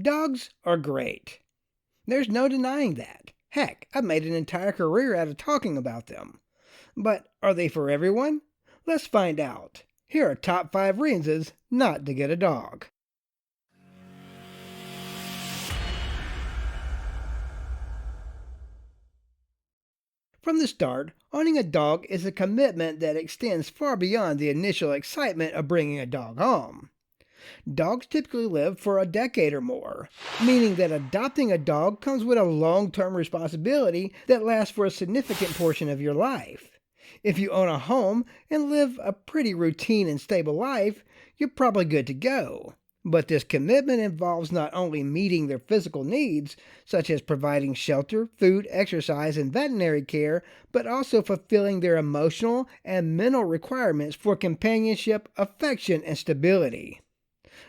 Dogs are great. There's no denying that. Heck, I've made an entire career out of talking about them. But are they for everyone? Let's find out. Here are top 5 reasons not to get a dog. From the start, owning a dog is a commitment that extends far beyond the initial excitement of bringing a dog home. Dogs typically live for a decade or more, meaning that adopting a dog comes with a long-term responsibility that lasts for a significant portion of your life. If you own a home and live a pretty routine and stable life, you're probably good to go. But this commitment involves not only meeting their physical needs, such as providing shelter, food, exercise, and veterinary care, but also fulfilling their emotional and mental requirements for companionship, affection, and stability.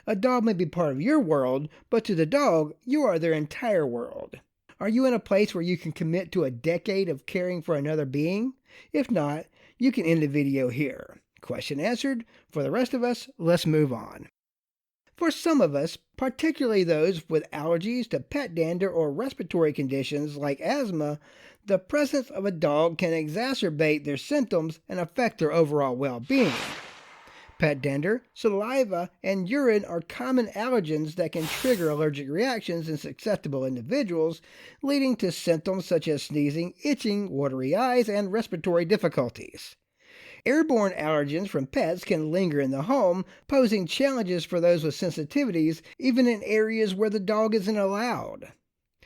A dog may be part of your world, but to the dog, you are their entire world. Are you in a place where you can commit to a decade of caring for another being? If not, you can end the video here. Question answered. For the rest of us, let's move on. For some of us, particularly those with allergies to pet dander or respiratory conditions like asthma, the presence of a dog can exacerbate their symptoms and affect their overall well-being. Pet dander, saliva, and urine are common allergens that can trigger allergic reactions in susceptible individuals, leading to symptoms such as sneezing, itching, watery eyes, and respiratory difficulties. Airborne allergens from pets can linger in the home, posing challenges for those with sensitivities, even in areas where the dog isn't allowed.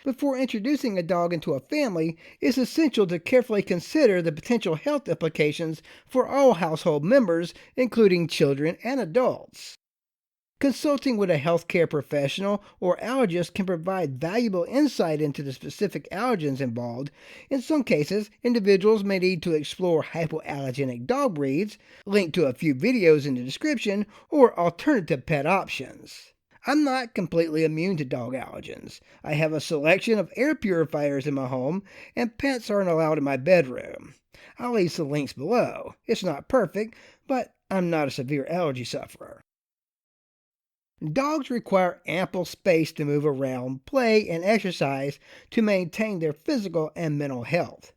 Before introducing a dog into a family, it's essential to carefully consider the potential health implications for all household members, including children and adults. Consulting with a healthcare professional or allergist can provide valuable insight into the specific allergens involved. In some cases, individuals may need to explore hypoallergenic dog breeds, linked to a few videos in the description, or alternative pet options. I'm not completely immune to dog allergens. I have a selection of air purifiers in my home, and pets aren't allowed in my bedroom. I'll leave some links below. It's not perfect, but I'm not a severe allergy sufferer. Dogs require ample space to move around, play, and exercise to maintain their physical and mental health.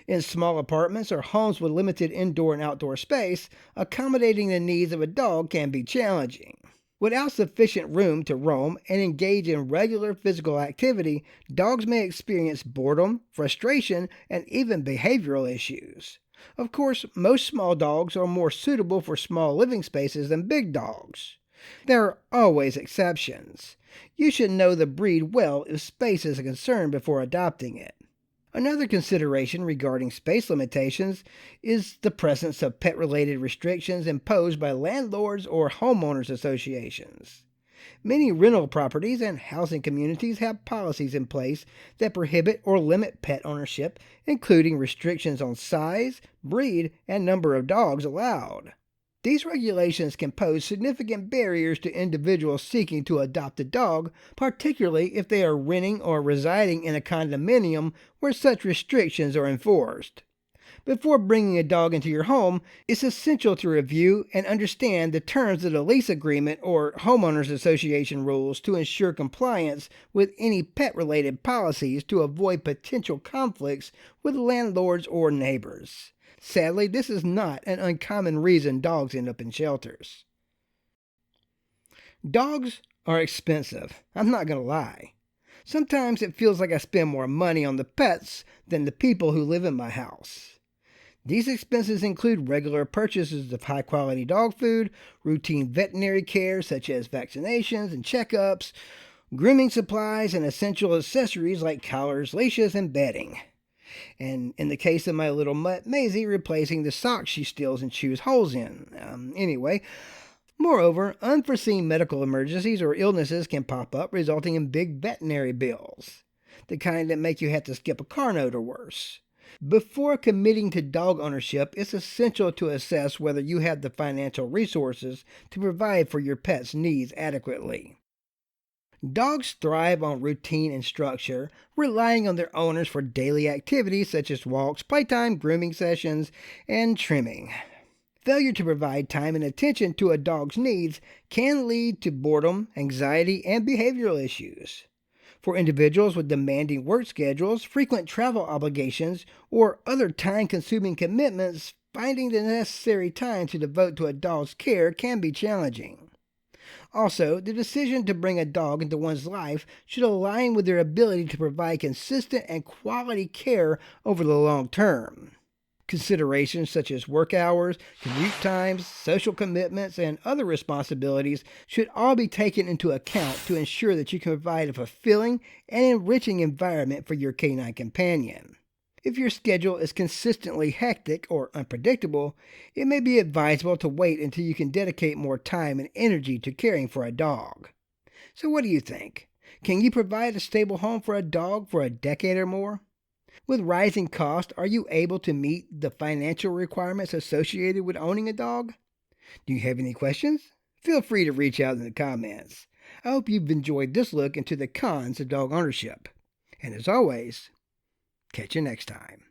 In small apartments or homes with limited indoor and outdoor space, accommodating the needs of a dog can be challenging. Without sufficient room to roam and engage in regular physical activity, dogs may experience boredom, frustration, and even behavioral issues. Of course, most small dogs are more suitable for small living spaces than big dogs. There are always exceptions. You should know the breed well if space is a concern before adopting it. Another consideration regarding space limitations is the presence of pet-related restrictions imposed by landlords or homeowners associations. Many rental properties and housing communities have policies in place that prohibit or limit pet ownership, including restrictions on size, breed, and number of dogs allowed. These regulations can pose significant barriers to individuals seeking to adopt a dog, particularly if they are renting or residing in a condominium where such restrictions are enforced. Before bringing a dog into your home, it's essential to review and understand the terms of the lease agreement or homeowners association rules to ensure compliance with any pet-related policies to avoid potential conflicts with landlords or neighbors. Sadly, this is not an uncommon reason dogs end up in shelters. Dogs are expensive. I'm not going to lie. Sometimes it feels like I spend more money on the pets than the people who live in my house. These expenses include regular purchases of high-quality dog food, routine veterinary care such as vaccinations and checkups, grooming supplies, and essential accessories like collars, leashes, and bedding. And in the case of my little mutt Maisie, replacing the socks she steals and chews holes in. Moreover, unforeseen medical emergencies or illnesses can pop up, resulting in big veterinary bills, the kind that make you have to skip a car note or worse. Before committing to dog ownership, it's essential to assess whether you have the financial resources to provide for your pet's needs adequately. Dogs thrive on routine and structure, relying on their owners for daily activities such as walks, playtime, grooming sessions, and trimming. Failure to provide time and attention to a dog's needs can lead to boredom, anxiety, and behavioral issues. For individuals with demanding work schedules, frequent travel obligations, or other time consuming commitments, finding the necessary time to devote to a dog's care can be challenging. Also, the decision to bring a dog into one's life should align with their ability to provide consistent and quality care over the long term. Considerations such as work hours, commute times, social commitments, and other responsibilities should all be taken into account to ensure that you can provide a fulfilling and enriching environment for your canine companion. If your schedule is consistently hectic or unpredictable, it may be advisable to wait until you can dedicate more time and energy to caring for a dog. So, what do you think? Can you provide a stable home for a dog for a decade or more? With rising costs, are you able to meet the financial requirements associated with owning a dog? Do you have any questions? Feel free to reach out in the comments. I hope you've enjoyed this look into the cons of dog ownership. And as always, catch you next time.